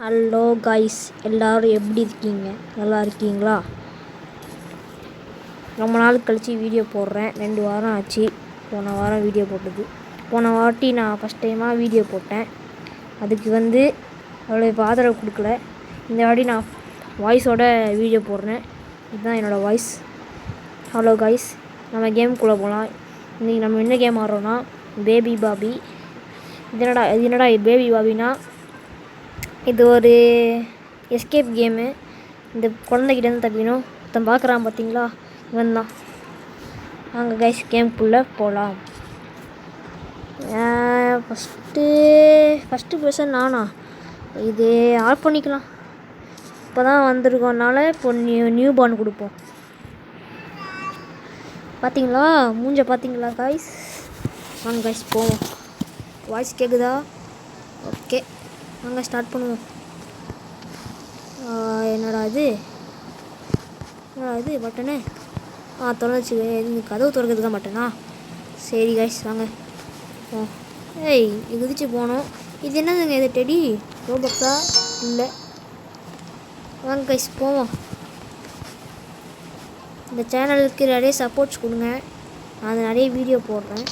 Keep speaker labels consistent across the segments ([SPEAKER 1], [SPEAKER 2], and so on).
[SPEAKER 1] Hello guys, எல்லோரும் எப்படி இருக்கீங்க? நல்லா இருக்கீங்களா? ரொம்ப நாள் கழித்து வீடியோ போடுறேன். 2 வாரம் ஆச்சு போன வாரம் வீடியோ போட்டது. போன வாட்டி நான் ஃபஸ்ட் டைமாக வீடியோ போட்டேன். அதுக்கு அவ்வளோ ஆதரவு கொடுக்கல. இந்த வாட்டி நான் வாய்ஸோட வீடியோ போடுறேன். இதுதான் என்னோடய வாய்ஸ். ஹலோ காய்ஸ், நம்ம கேமுக்குள்ளே போகலாம். இன்றைக்கி நம்ம என்ன கேம் ஆடுறோன்னா பேபி பாபி. என்னடா பேபி பாபினா, இது ஒரு எஸ்கேப் கேமு. இந்த குழந்தைகிட்டேருந்து தப்பிக்கணும். ஒருத்தன் பார்க்குறான் பார்த்தீங்களா, இவன் தான். வாங்க கைஸ், கேமுக்குள்ளே போகலாம். ஃபஸ்ட்டு பர்சன் நானா? இது ஆஃப் பண்ணிக்கலாம். இப்போ தான் வந்திருக்கோனால இப்போ நியூ பார்ன் கொடுப்போம். பார்த்தீங்களா மூஞ்ச பார்த்தீங்களா காய்ஸ்? வாங்க காய்ஸ் போவோம். வாய்ஸ் கேட்குதா? ஓகே, வாங்க ஸ்டார்ட் பண்ணுவோம். என்னடா இது பட்டனு திறந்துச்சு. இது கதவு திறக்கிறதுக்கு தான் பட்டனா? சரி கைஸ், வாங்க. இது குதிச்சு போனோம். இது என்னதுங்க? இது டெடி ரோபக்ஸா? இல்லை. வாங்க கைஸ் போவோம். இந்த சேனலுக்கு நிறைய சப்போர்ட்ஸ் கொடுங்க. நான் நிறைய வீடியோ போடுறேன்.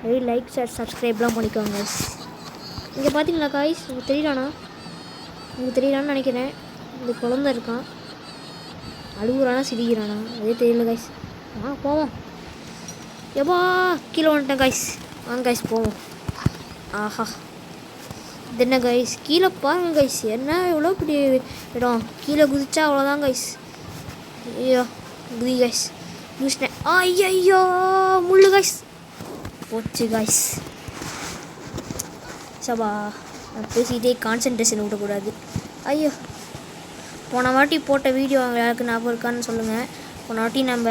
[SPEAKER 1] நிறைய லைக் ஷேர் சப்ஸ்கிரைப்லாம் பண்ணிக்கோங்க கைஸ். இங்கே பார்த்தீங்களா காய்ஸ்? உங்களுக்கு தெரியலான்னு நினைக்கிறேன். இந்த குழந்தை இருக்கான். அழுகுறானா சிரிக்கிறானா அதே தெரியல காய்ஸ். போவோம். எப்பா கீழே வந்துட்டேன் காய்ஸ். வாங்க காய்ஸ் போவோம். ஆஹா, இது என்ன காய்ஸ்? கீழே பாருங்க காய்ஸ். என்ன எவ்வளோ பெரிய இடம். கீழே குதிச்சா அவ்வளோதான் காய்ஸ். ஐயோ குதி காய்ஸ். குதிச்சிட்டேன். ஐயோ முள்ளு காய்ஸ். போச்சு காய்ஸ். சபா, நான் பேசிக்கிட்டே கான்சன்ட்ரேஷன் விடக்கூடாது. ஐயோ, போன வாட்டி போட்ட வீடியோ யாருக்கு ஞாபகம் இருக்கான்னு சொல்லுங்கள். போன வாட்டி நம்ம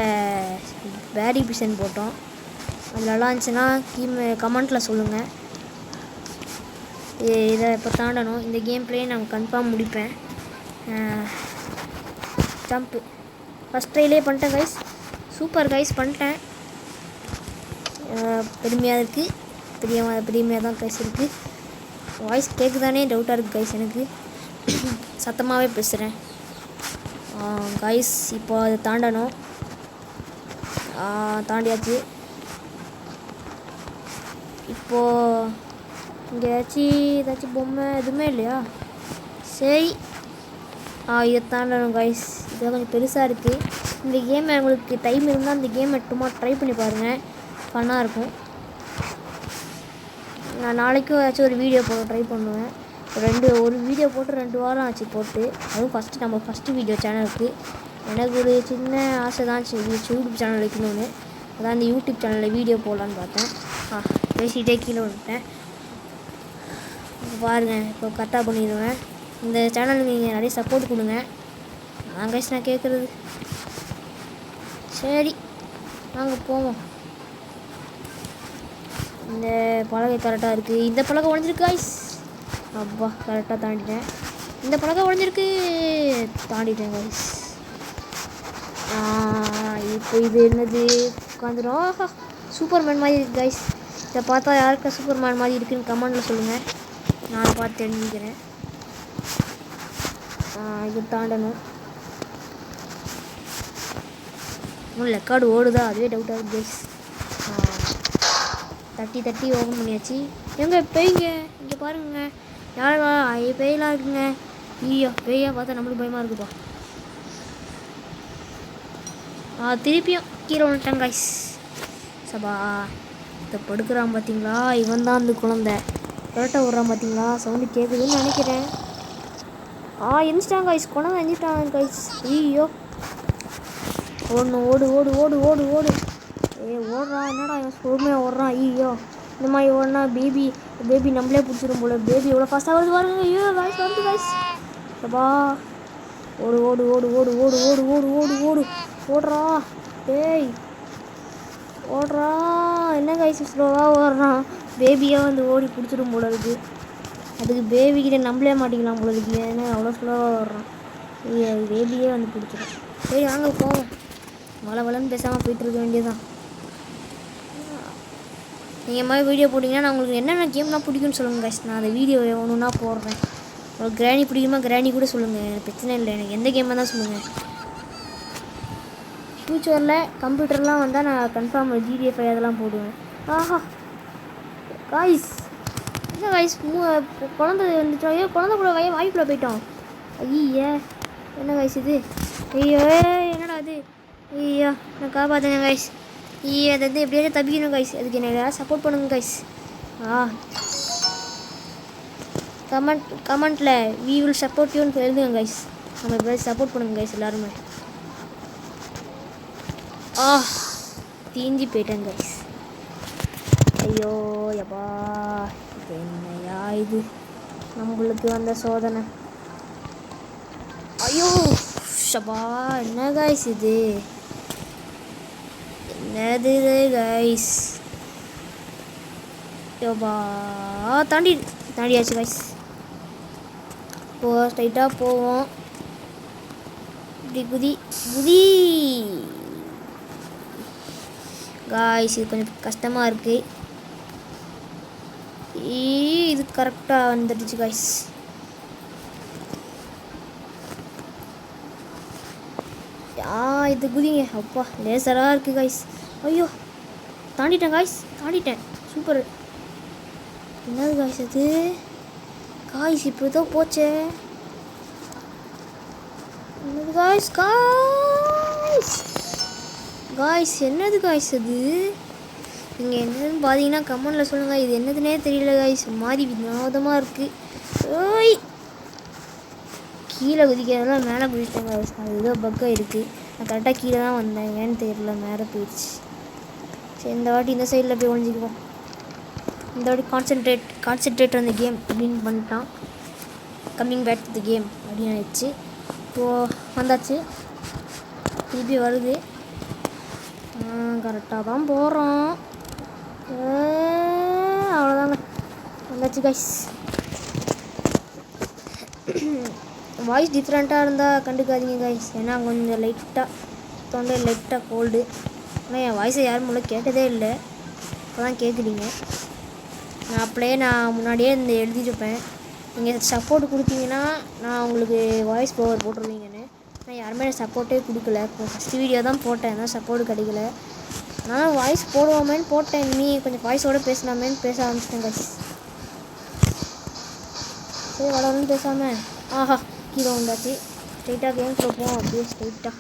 [SPEAKER 1] பேரி பிசன் போட்டோம். அது நல்லா இருந்துச்சுன்னா கமெண்ட்டில் சொல்லுங்கள். இதை இப்போ தாண்டணும். இந்த கேம் பிளே நான் கன்ஃபார்ம் முடிப்பேன். ஜம்ப்பு ஃபஸ்ட் ட்ரைலே பண்ணிட்டேன் கைஸ். சூப்பர் கைஸ், பண்ணிட்டேன். பெருமையாக இருக்குது. பெருமையாக தான் கைஸ் இருக்குது. வாய்ஸ் கேட்குதானே டவுட்டாக இருக்குது கைஸ். எனக்கு சத்தமாகவே பேசுகிறேன் கைஸ். இப்போ அதை தாண்டணும். தாண்டியாச்சு. இப்போது இங்கே ஏதாச்சும் பொம்மை எதுவுமே இல்லையா? சரி, இதை தாண்டணும் கைஸ். இது கொஞ்சம் பெருசாக இருக்குது. இந்த கேமை உங்களுக்கு டைம் இருந்தால் இந்த கேமை சும்மா ட்ரை பண்ணி பாருங்கள். ஃபன்னாக இருக்கும். நான் நாளைக்கும் ஏதாச்சும் ஒரு வீடியோ போட ட்ரை பண்ணுவேன். ஒரு வீடியோ போட்டு 2 வாரம் ஆச்சு போட்டு. அதுவும் நம்ம ஃபஸ்ட்டு வீடியோ சேனலுக்கு. எனக்கு ஒரு சின்ன ஆசை தான் யூடியூப் சேனல் வைக்கணும்னு. அதான் இந்த யூடியூப் சேனலில் வீடியோ போடலான்னு பார்த்தேன். பேசிகிட்டே கீழே விட்டேன். இப்போ பாருங்கள், இப்போ கரெக்டாக பண்ணிடுவேன். இந்த சேனலுக்கு நீங்கள் நிறைய சப்போர்ட் கொடுங்க. நான் கைஸ் நான் கேட்குறது. சரி வாங்க போவோம். இந்த பலகை கரெக்டாக இருக்குது. இந்த பலகை உடஞ்சிருக்கு காய்ஸ். அப்பா, கரெக்டாக தாண்டிட்டேன். இந்த பலகை உடஞ்சிருக்கு. தாண்டிட்டேன் காய்ஸ். இப்போ இது என்னது? உட்காந்துரும். சூப்பர்மேன் மாதிரி இருக்குது காய்ஸ். இதை பார்த்தா யாருக்கு சூப்பர்மேன் மாதிரி இருக்குதுன்னு கமெண்டில் சொல்லுங்கள். நான் பார்த்து தெரிஞ்சுக்கிறேன். இது தாண்டணும். லெக்கார்டு ஓடுதா? அதுவே டவுட்டாக இருக்குது கைஸ். தட்டி ஓப்பன் பண்ணியாச்சு. எங்கே பேய்ங்க? இங்கே பாருங்க. யாரா பேயெல்லாம் இருக்குங்க. ஐயோ, பேயா பார்த்தா நம்மளுக்கு பயமாக இருக்குப்பா. திருப்பியும் கீழே வந்துட்டேன் கைஸ். சபா, இதை படுக்கிறான் பார்த்தீங்களா? இவன் தான் அந்த குழந்தை. கரெக்டாக விட்றான் பார்த்தீங்களா? சவுண்டு கேட்குதுன்னு நினைக்கிறேன். எந்திரிச்சிட்டாங்க கைஸ். குழந்தை எந்திரிச்சிட்டாங்க கைஸ். ஐயோ, ஓடு ஓடு ஓடு ஓடு ஓடு. ஓடுறான். என்னடா இவன் பொறுமையாக ஓடுறான். ஐயோ, இந்த மாதிரி ஓடுனா பேபி நம்மளே பிடிச்சிரும் போல. பேபி எவ்வளோ ஃபாஸ்ட்டாக வருது பாருங்க. ஐயோ காய்ஸ், வந்து காய்ஸ். அப்பா, ஓடு ஓடு ஓடு ஓடு ஓடு ஓடு ஓடு ஓடு ஓடு ஓடுறா. டேய் ஓடுறா. என்ன காய்ஸ் ஸ்லோவாக ஓடுறான். பேபியாக ஓடி பிடிச்சிடும் போல இருக்குது. அதுக்கு பேபிக்கிட்ட நம்மளே மாட்டிக்கலாம் போல இருக்குது. ஏன்னா அவ்வளோ ஸ்லோவாக ஓடுறான். பேபியே பிடிச்சிடும். சரி வாங்க போவோம். வளன்னு பேசாமல் போயிட்டு இருக்க வேண்டியதுதான். நீங்கள் மாதிரி வீடியோ போட்டிங்கன்னா நான் உங்களுக்கு என்னென்ன கேம்லாம் பிடிக்குன்னு சொல்லுங்கள் கைஸ். நான் அந்த வீடியோ ஒன்றுனா போடுறேன். உங்களுக்கு கிராணி பிடிக்குமா கிராணி கூட சொல்லுங்கள், எனக்கு பிரச்சனை இல்லை. எனக்கு எந்த கேமாக தான் சொல்லுங்கள். ஃப்யூச்சரில் கம்ப்யூட்டர்லாம் வந்தால் நான் கன்ஃபார்ம் ஜிடிஎஃப்ஐ அதெல்லாம் போடுவேன். ஆஹா காய்ஸ், என்ன காய்ஸ் குழந்தை வந்துட்டோம். ஐயோ குழந்தை கூட வாய்க்குள்ளே போயிட்டோம். ஐயா என்ன காய்ஸ் இது? ஐயோ என்னடா அது? ஐயா நான் காப்பாற்றுங்க காய்ஸ். ஐயா அதை வந்து எப்படியாவது தப்பிக்கணும் காய்ஸ். அதுக்கு என்ன யாராவது சப்போர்ட் பண்ணுங்க காய்ஸ். கமெண்ட்டில் வி வில் சப்போர்ட் யூன்னு எழுதுங்க காய்ஸ். நம்ம எப்படியாவது சப்போர்ட் பண்ணுங்க காய்ஸ் எல்லாருமே. தீஞ்சி போயிட்டேன் கைஸ். ஐயோ யப்பா, இது என்னையா இது நம்மளுக்கு வந்த சோதனை. ஐயோ ஷபா, என்ன கைஸ் இது? என்னது கைஸ்? யோபா, தாண்டியாச்சு கைஸ். ஸ்ட்ரைட்டாக போவோம். இப்படி குதி காய்ஸ். இது கொஞ்சம் கஷ்டமாக இருக்குது. இது கரெக்டாக வந்துடுச்சு காய்ஸ். இது குதிங்க. அப்பா லேசராக இருக்குது காய்ஸ். ஐயோ தாண்டிட்டேன் காய்ஸ், தாண்டிட்டேன். சூப்பர். என்னது காய்ஸ் அது? காய்ஸ் இப்போ தான் போச்சே. என்னது காய்ஸ்? காய்ஸ் என்னது காய்ஸ் அது? நீங்கள் என்னதுன்னு பார்த்தீங்கன்னா கமெண்டில் சொல்லுங்கள். இது என்னதுன்னே தெரியல காய்ஸ், மாதிரி வினோதமாக இருக்குது. ஓய் கீழே குதிக்கிறதெல்லாம் மேலே குதிச்சிட்டேன் காய்ஸ். அது ஏதோ பக்கம் இருக்குது. நான் கரெக்டாக கீழே தான் வந்தேன், ஏன்னு தெரியல மேலே போயிடுச்சு. சரி இந்த வாட்டி இந்த சைடில் போய் ஒழிஞ்சிக்குவோம். இந்த வாட்டி கான்சென்ட்ரேட் அந்த கேம் அப்படின்னு பண்ணிட்டான். Coming back to the game அப்படின்னு ஆயிடுச்சு. இப்போது வந்தாச்சு, திருப்பி வருது. கரெக்டாக தான் போகிறோம். அவ்வளோதாங்க, வந்தாச்சு கைஸ். வாய்ஸ் டிஃப்ரெண்ட்டாக இருந்தால் கண்டுக்காதீங்க கைஸ். ஏன்னா கொஞ்சம் தொண்டை லைட்டாக கோல்டு. ஆனால் என் வாய்ஸை யாரும் முன்னே கேட்டதே இல்லை, இப்போ தான் கேட்குறீங்க. நான் முன்னாடியே இந்த எழுதியிருப்பேன். நீங்கள் சப்போர்ட் கொடுத்தீங்கன்னா நான் உங்களுக்கு வாய்ஸ் பவர் போட்டுருவீங்கன்னு. நான் யாருமே சப்போர்ட்டே கொடுக்கல. ஃபஸ்ட்டு வீடியோ தான் போட்டேன், தான் சப்போர்ட் கிடைக்கல. நான் வாய்ஸ் போடுவோமேன்னு போட்டேன். நீ கொஞ்சம் வாய்ஸோடு பேசலாமேன்னு பேச ஆரம்பிச்சிட்டேன் கைஸ். சரி வளரன்னு பேசாமல் கீழே வந்தாச்சு. ஸ்ட்ரைட்டாக கேம் கொடுப்போம். அப்படியே ஸ்ட்ரைட்டாக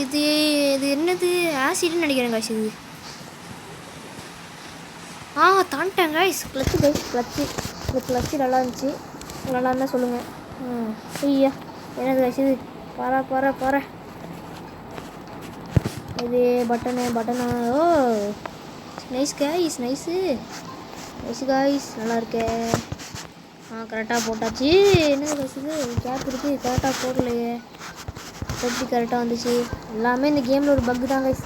[SPEAKER 1] இது என்னது? ஆசிட்னு நினைக்கிறேன் கைஸ். இது தாண்டிட்டேன் கைஸ். கிளச்சு நல்லா இருந்துச்சு. நல்லா இருந்தால் சொல்லுங்கள். ஐயா என்னது கைஸ் இது? பாரு இது பட்டனா? Oh nice guys, nice guys, நல்லா இருக்கே. கரெக்டாக போட்டாச்சு. என்னது கைஸ் இது? கேப் இருக்குது, கரெக்டாக போடலையே. எப்படி கரெக்டாக வந்துச்சு? எல்லாமே இந்த கேமில் ஒரு பக்கு தான் கைஸ்.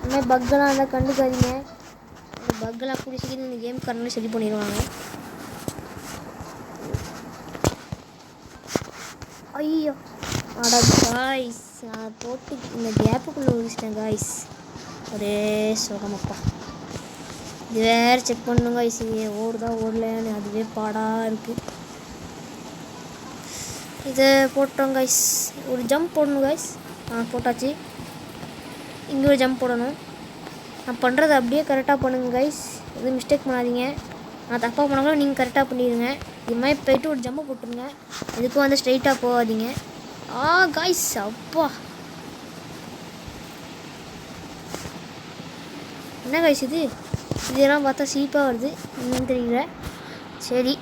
[SPEAKER 1] இந்தமாதிரி பக்கெல்லாம் இருந்தால் கண்டுக்காதீங்க. இந்த பக்கெல்லாம் பிடிச்சிக்கிட்டு இந்த கேம் கரெக்டாக சரி பண்ணிடுவாங்க. ஐயோ அடா காய்ஸ், நான் போட்டு இந்த கேப்புக்குள்ளே ஒழிச்சிட்டேன் காய்ஸ். ஒரே சுகமப்பா. இது வேறு செக் பண்ணணும் காய்ஸ். ஓடுதா ஓடலன்னு அதுவே பாடாக இருக்குது. இதை போட்டோம் காய்ஸ். ஒரு ஜம்ப் போடணும் காய்ஸ். போட்டாச்சு. இங்கே ஒரு ஜம்ப் போடணும். நான் பண்ணுறது அப்படியே கரெக்டாக பண்ணுங்க காய்ஸ். எதுவும் மிஸ்டேக் பண்ணாதீங்க. நான் தப்பாக பண்ணாலும் நீங்கள் கரெக்டாக பண்ணிடுங்க. இது மாதிரி போய்ட்டு ஒரு ஜம்ப் போட்டுருங்க. எதுக்கும் வந்து ஸ்ட்ரைட்டாக போகாதீங்க. காய்ஸ் அப்பா என்ன காய்ஸ் இது? இதெல்லாம் பார்த்தா சீப்பாக வருது, என்னன்னு தெரியல. சரி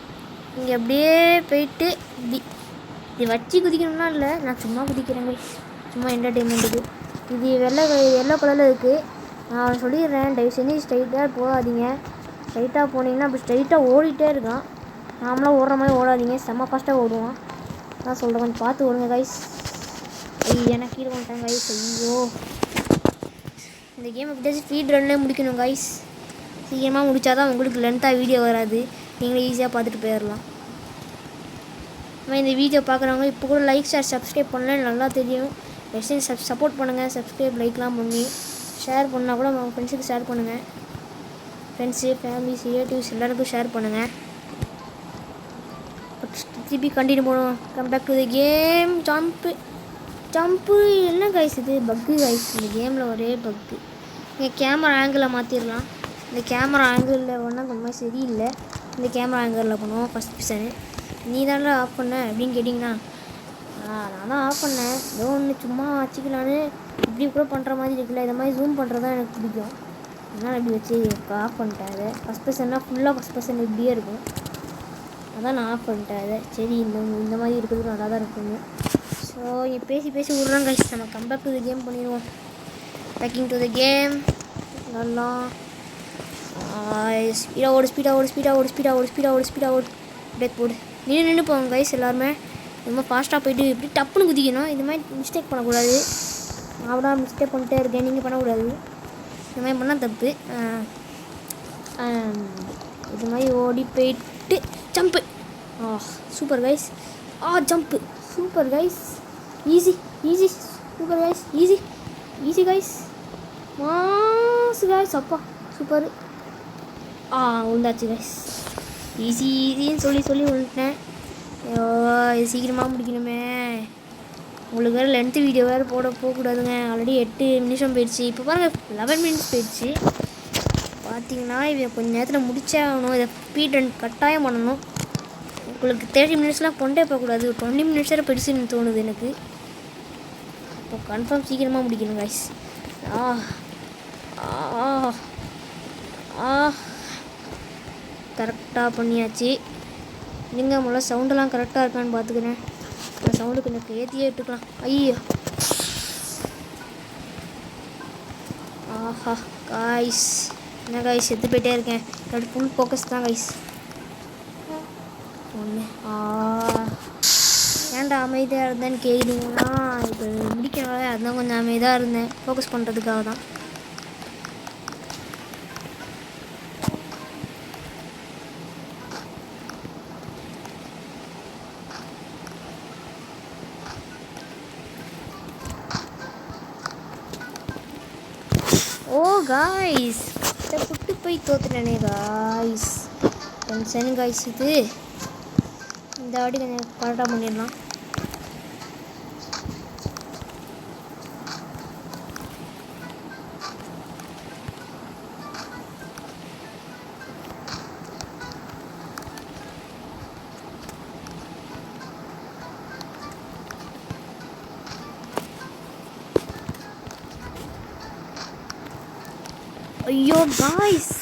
[SPEAKER 1] இங்கே அப்படியே போயிட்டு இது வச்சு குதிக்கணும்னா இல்லை, நான் சும்மா குதிக்கிறேன் கைஸ், சும்மா என்டர்டெயின்மெண்ட்டுக்கு. இது எல்லோ கலரில் இருக்குது. நான் சொல்லிடுறேன், தயவு செஞ்சு ஸ்ட்ரைட்டாக போகாதீங்க. ஸ்ட்ரைட்டாக போனீங்கன்னா அப்படி ஸ்ட்ரைட்டாக ஓடிட்டே இருக்கான். நாமளாம் ஓடுற மாதிரி ஓடாதீங்க, செம்ம ஃபாஸ்ட்டாக ஓடுவான். நான் சொல்கிறேன், கொஞ்சம் பார்த்து ஓடுங்க கைஸ். எனக்கு கீழே வந்துட்டேன் கைஸ். ஐயோ இந்த கேம் எப்படியாச்சும் ஸ்பீட் ரன்லேயே முடிக்கணும் கைஸ். சீக்கிரமாக முடித்தாதான் உங்களுக்கு லென்த்தாக வீடியோ வராது, நீங்களே ஈஸியாக பார்த்துட்டு போயிடலாம். இந்த வீடியோ பார்க்குறவங்க இப்போ கூட லைக் ஷேர் சப்ஸ்கிரைப் பண்ணல, நல்லா தெரியும். எஸ்என் சப்போர்ட் பண்ணுங்கள், சப்ஸ்கிரைப் லைக்லாம் பண்ணி ஷேர் பண்ணால் கூட உங்கள் ஃப்ரெண்ட்ஸுக்கு ஷேர் பண்ணுங்கள். ஃப்ரெண்ட்ஸு, ஃபேமிலிஸ், ரிலேட்டிவ்ஸ் எல்லாருக்கும் ஷேர் பண்ணுங்கள். திருப்பி கண்டினியூ பண்ணுவோம். Come back to the game. Jump என்ன கைஸ் இது? பக்கு கைஸ். இந்த கேமில் ஒரே பக்கு. இங்கே கேமரா ஆங்கிளை மாற்றிடலாம். இந்த கேமரா ஆங்கிளில் ஒன்றா ரொம்ப சரியில்லை. இந்த கேமரா ஆங்கிளில் பண்ணுவோம். ஃபஸ்ட் பிசனு நீ தானே ஆஃப் பண்ண அப்படின்னு கேட்டிங்கன்னா, நான் தான் ஆஃப் பண்ணேன். ஏதோ ஒன்று சும்மா வச்சுக்கலான்னு இப்படி கூட பண்ணுற மாதிரி இருக்குல்ல. இந்த மாதிரி ஜூம் பண்ணுறது தான் எனக்கு பிடிக்கும். அதனால் இப்படி வச்சு ஆஃப் பண்ணிட்டேன். அதை ஃபஸ்ட் பர்சன்னா ஃபுல்லாக ஃபஸ்ட் பர்சன் இப்படியே இருக்கும். அதான் நான் ஆஃப் பண்ணிட்டேன் அதை. சரி இந்த மாதிரி இருக்கிறது நல்லா தான் இருக்குங்க. ஸோ பேசி விட்றோம் கைஸ். நம்ம கம்பேக் டு த கேம் பண்ணிடுவோம். Backing to the game. நல்லா ஸ்பீடாக பிரேக் போடு. நின்று போங்க கைஸ். எல்லாருமே ரொம்ப ஃபாஸ்ட்டாக போய்ட்டு இப்படி டப்புன்னு குதிக்கணும். இந்த மாதிரி மிஸ்டேக் பண்ணக்கூடாது. நான் மிஸ்டேக் பண்ணிட்டே இருக்கேன், நீங்கள் பண்ணக்கூடாது. இந்த மாதிரி பண்ணால் தப்பு. இது மாதிரி ஓடி போயிட்டு jump. Super guys. Jump super guys. Easy super guys. Easy guys. மாசு கைஸ். அப்பா சூப்பர். உண்டாச்சு கைஸ். ஈஸின்னு சொல்லி விழுட்டேன். இது சீக்கிரமாக முடிக்கணுமே. உங்களுக்கு வேறு லென்த்து வீடியோ வேறு போகக்கூடாதுங்க. ஆல்ரெடி 8 நிமிஷம் போயிடுச்சு. இப்போ பாருங்கள் 11 மினிட்ஸ் போயிடுச்சு. பார்த்தீங்கன்னா இதை கொஞ்சம் நேரத்தில் முடிச்சே ஆகணும். இதை ஸ்பீட் ரன் கட்டாயம் பண்ணணும். உங்களுக்கு 30 மினிட்ஸ்லாம் கொண்டே போகக்கூடாது. 20 மினிட்ஸ் வேறு பெருசுன்னு தோணுது எனக்கு. இப்போ கன்ஃபார்ம் சீக்கிரமாக முடிக்கணும் கைஸ். கரெக்டாக பண்ணியாச்சு. நீங்கள் முதல்ல சவுண்டெல்லாம் கரெக்டாக இருக்கான்னு பார்த்துக்கிறேன். அந்த சவுண்டு கொஞ்சம் ஏற்றியே விட்டுக்கலாம். ஐயோ காய்ஸ். என்ன காய்ஸ் செத்து போயிட்டே இருக்கேன். என்னோட ஃபுல் ஃபோக்கஸ் தான் காய்ஸ். ஒன்று ஏன்டா அமைதியாக இருந்தேன்னு கேட்குறீங்கன்னா, இப்போ முடிக்கனால அதுதான் கொஞ்சம் அமைதியாக இருந்தேன். ஃபோக்கஸ் பண்ணுறதுக்காக தான். காய்ஸ் இதை புட்டு போய் தோத்துட்டேனே காய்ஸ். Tension guys. இது இந்த வாட்டி கொஞ்சம் கரெக்டாக பண்ணிடலாம். ஐயோ காய்ஸ்.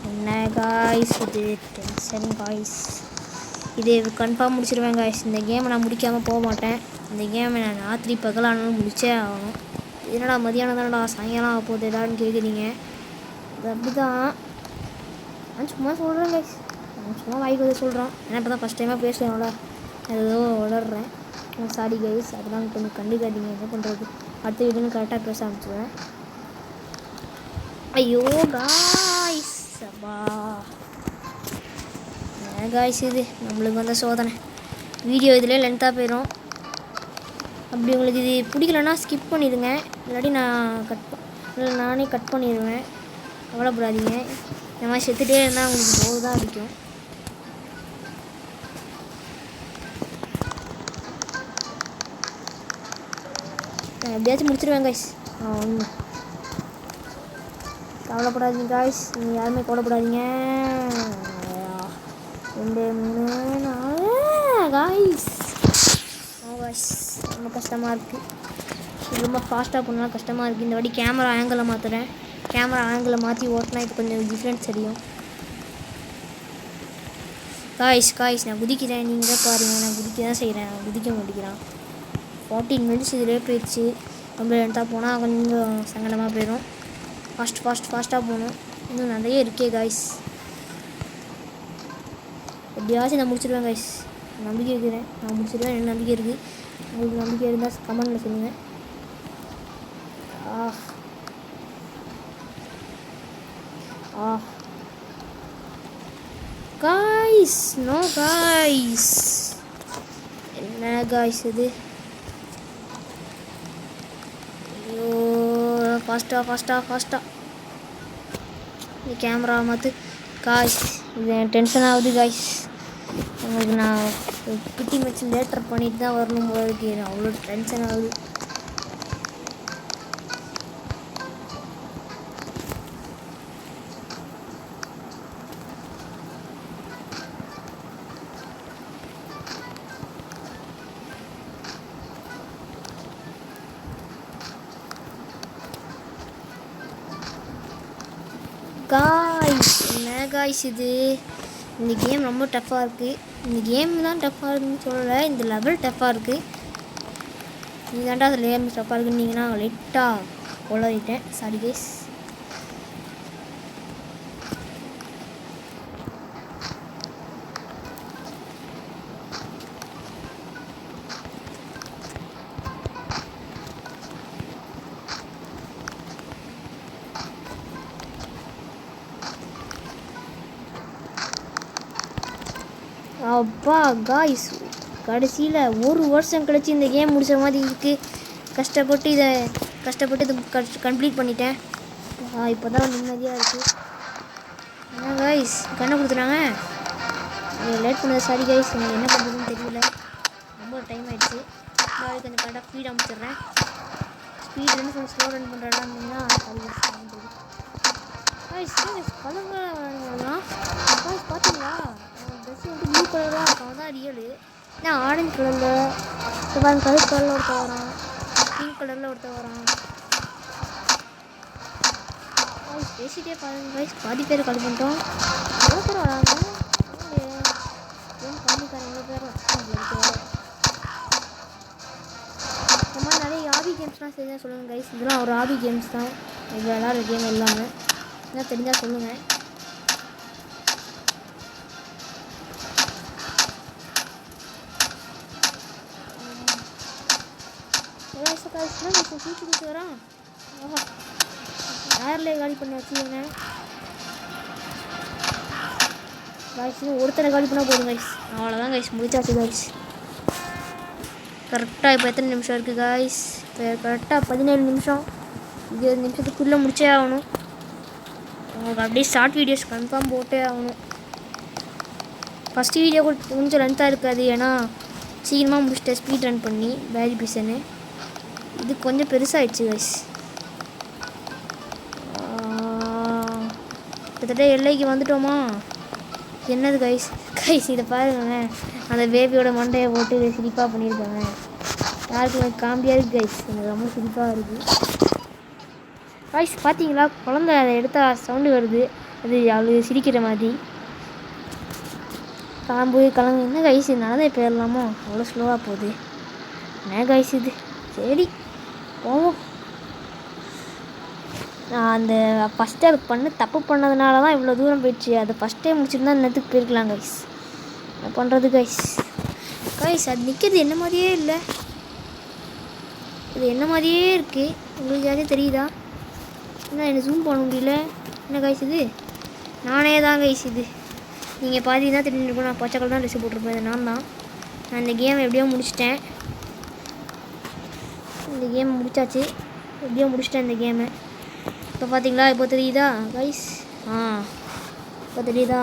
[SPEAKER 1] என்ன காய்ஸ் இது? Tension guys. இது கன்ஃபார்ம் முடிச்சிடுவேன் காய்ஸ். இந்த கேமை நான் முடிக்காமல் போக மாட்டேன். இந்த கேமை நான் ராத்திரி பகலானாலும் முடிச்சே ஆகணும். என்னடா மதியானம் தானடா சாயங்காலம் ஆக போகுது எதான்னு கேட்குறீங்க. அது அப்படி தான். நான் சும்மா சொல்கிறேன் காய்ஸ். நான் சும்மா வாய்க்கு வந்து சொல்கிறேன். ஏன்னா இப்போ தான் ஃபஸ்ட் டைமாக பேசுகிறேன்ல, ஏதோ வளர்றேன். Sorry guys. அதெல்லாம் கொஞ்சம் கண்டுக்காதீங்க. என்ன பண்ணுறது, அடுத்த வீடுன்னு கரெக்டாக பேச ஆரம்பிச்சுவேன். ஐயோ காய்ஸ். காய்ஸ் இது நம்மளுக்கு வந்த சோதனை. வீடியோ இதிலே லென்த்தாக போயிடும். அப்படி உங்களுக்கு இது பிடிக்கலன்னா ஸ்கிப் பண்ணிடுங்க. இல்லாட்டி நானே கட் பண்ணிடுவேன். கவலைப்படாதீங்க. இந்த மாதிரி செத்துகிட்டே இருந்தால் உங்களுக்கு போர் தான் அடிக்கும். எப்படியாச்சும் முடிச்சிடுவேன் காய்ஸ். ஒன்று கவலைப்படாதீங்க காய்ஸ். நீங்கள் யாருமே கவலைப்படாதீங்க. 2 3 4 காய்ஸ். காய்ஸ் ரொம்ப கஷ்டமாக இருக்குது. ரொம்ப ஃபாஸ்ட்டாக பண்ணால் கஷ்டமாக இருக்குது. இந்த வாட்டி கேமரா ஆங்கிளை மாற்றுறேன். கேமரா ஆங்கிளை மாற்றி ஓட்டினா இப்போ கொஞ்சம் டிஃப்ரென்ஸ் தெரியும். காய்ஸ் நான் குதிக்கிறேன். நீங்கள் பாருங்கள், நான் குதிக்க தான் செய்கிறேன். நான் குதிக்க மாட்டேங்கிறேன். 14 மினிட்ஸ் இதிலே போயிடுச்சு. ரொம்ப லென்த்தாக போனால் கொஞ்சம் சங்கடமாக போயிடும். ஃபாஸ்ட்டாக போகணும். இன்னும் நிறைய இருக்கே காய்ஸ். எப்படியாச்சும் நான் முடிச்சிடுவேன் காய்ஸ். நம்பிக்கை இருக்கிறேன். நான் முடிச்சிடுவேன். எனக்கு நம்பிக்கை இருக்குது. உங்களுக்கு நம்பிக்கை இருந்தால் கமெண்ட்டில் சொல்லுங்கள். Guys no guys. என்ன காய்ஸ் இது? ஃபாஸ்ட்டாக இந்த கேமரா மாற்று காய்ஸ். இது டென்ஷன் ஆகுது காய்ஸ். உங்களுக்கு நான் பிடி மேட்ச் லேட்டர் பண்ணிட்டு தான் வரணும் போல இருக்கு. அவ்வளோ டென்ஷன் ஆகுது. என்ன காய்ஸ் இது, இந்த கேம் ரொம்ப டஃப்பாக இருக்குது. இந்த கேம் தான் டஃப்பாக இருக்குன்னு சொல்லலை, இந்த லெவல் டஃப்பாக இருக்குது. நீ தாண்டா அதில் கேம் டஃப்பாக இருக்குன்னீங்கன்னா லைட்டாக உளறிட்டேன், சாரி கேஸ். அப்பா காய்ஸ், கடைசியில் 1 வருஷம் கழிச்சு இந்த கேம் முடிச்ச மாதிரி இருக்குது. கஷ்டப்பட்டு இது கம்ப்ளீட் பண்ணிட்டேன். இப்போ தான் நிம்மதியாக இருக்குது. என்ன காய்ஸ் கண்ணை கொடுத்துட்டாங்க. லேட் பண்ணது சாரி காய்ஸ், எனக்கு என்ன பண்ணுறதுன்னு தெரியல, ரொம்ப டைம் ஆகிடுச்சு. நாளைக்கு கொஞ்சம் கரெக்டாக ஸ்பீட் அமைச்சிட்றேன். ஸ்பீட் ரன் கொஞ்சம் ஸ்லோ ரன் பண்ணுறாங்கன்னா காய்ஸ் கலங்க காய்ஸ். பார்த்தீங்களா ட்ரெஸ் வந்து ப்ளூ கலராக இருக்கும், அதான் ரியலு. ஏன்னா ஆரஞ்சு கலரில் கலர் கலரில் ஒருத்தர் வரான், பிங்க் கலரில் ஒருத்தர் வரான். காய்ஸ் பேசிகிட்டே பாருங்க காய்ஸ், பாதி பேர் கால் பண்ணிட்டோம். எவ்வளோ பேர் வராங்க, கம்மிக்கார எவ்வளோ பேர் வச்சுருக்காங்க. இந்த மாதிரி நிறைய ஹாபி கேம்ஸ்லாம் சரியாக சொல்லுங்கள் கைஸ். இதெல்லாம் ஒரு ஹாபி கேம்ஸ் தான், இது விளாட்ற கேம் எல்லாமே. என்ன தெரிஞ்சால் சொல்லுங்கள். சீட்டு வரான், யாரில் காலி பண்ண வச்சுக்கோங்க காய்ஸ். ஒருத்தரை காலி பண்ணால் போதும் கைஸ், அவ்வளோதான் கைஸ், முடிச்சாச்சு காய்ஸ். கரெக்டாக இப்போ எத்தனை நிமிஷம் இருக்குது காய்ஸ்? இப்போ கரெக்டாக 17 நிமிஷம். 20 நிமிஷத்துக்குள்ளே முடிச்சே ஆகணும். உங்களுக்கு அப்படியே ஷார்ட் வீடியோஸ் கன்ஃபார்ம் போட்டே ஆகணும். ஃபஸ்ட்டு வீடியோ கொஞ்சம் லென்த்தாக இருக்காது, ஏன்னா சீக்கிரமாக முடிச்சிட்டேன் ஸ்பீட் ரன் பண்ணி பேரி பீசனு. இது கொஞ்சம் பெருசாகிடுச்சு கைஸ். கிட்டத்தட்ட எல்லைக்கு வந்துட்டோமா? என்னது கைஸ் இதை பாருங்களேன், அந்த பேபியோட மண்டையை போட்டு சிரிப்பாக பண்ணியிருக்காங்க. யாருக்கு காம்பியாக இருக்குது கைஸ், எனக்கு ரொம்ப சிரிப்பாக இருக்குது கைஸ். பார்த்தீங்களா குழந்தை அதை எடுத்தால் சவுண்டு வருது, அது அவளுக்கு சிரிக்கிற மாதிரி. கலங்கு என்ன கைஸ், நடந்தே போயிடலாமோ, அவ்வளோ ஸ்லோவாக போகுது. என்ன கைஸ் இது, சரி போவோம். நான் அந்த ஃபஸ்ட்டு அது தப்பு பண்ணதுனால தான் இவ்வளோ தூரம் போயிடுச்சு. அதை ஃபஸ்ட்டே முடிச்சுருந்தா நேரத்துக்கு போயிருக்கலாம் கைஸ். என்ன பண்ணுறது கைஸ்? அது நிற்கிறது என்ன மாதிரியே இல்லை, இது என்ன மாதிரியே இருக்குது. உங்களுக்கு யாரையும் தெரியுதா? என்ன எனக்கு ஜூம் பண்ண முடியல. என்ன கைஸ் இது? நானே தான் கைஸ் இது. நீங்கள் பார்த்தீங்கன்னா தெரிஞ்சிருக்கும், நான் பச்சை கலர் தான் ட்ரெஸ் போட்டிருப்பேன். இது நான் இந்த கேம் எப்படியோ முடிச்சிட்டேன். இந்த கேம் முடிச்சாச்சு, எப்படியோ முடிச்சிட்டேன் இந்த கேமை. இப்போ பார்த்தீங்களா, இப்போ தெரியுதா கைஸ்? இப்போ தெரியுதா?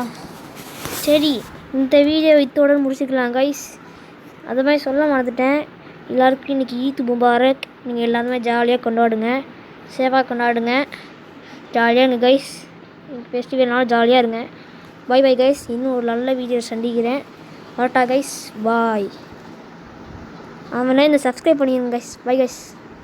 [SPEAKER 1] சரி, இந்த வீடியோ இத்தோட முடிச்சுக்கலாம் கைஸ். அது மாதிரி சொல்ல மறந்துட்டேன், எல்லாருக்கும் இன்றைக்கி ஈத் முபாரக். நீங்கள் எல்லாருமே ஜாலியாக கொண்டாடுங்க, சேஃபாக கொண்டாடுங்க, ஜாலியாக இருங்க கைஸ். ஃபெஸ்டிவல்னாலும் ஜாலியாக இருங்க. பை பை கைஸ், இன்னும் ஒரு நல்ல வீடியோ சந்திக்கிறேன். வரட்டா கைஸ், பாய். ஆமாம், இந்த சப்ஸ்கிரைப் பண்ணிடுங்க கைஸ். Bye guys.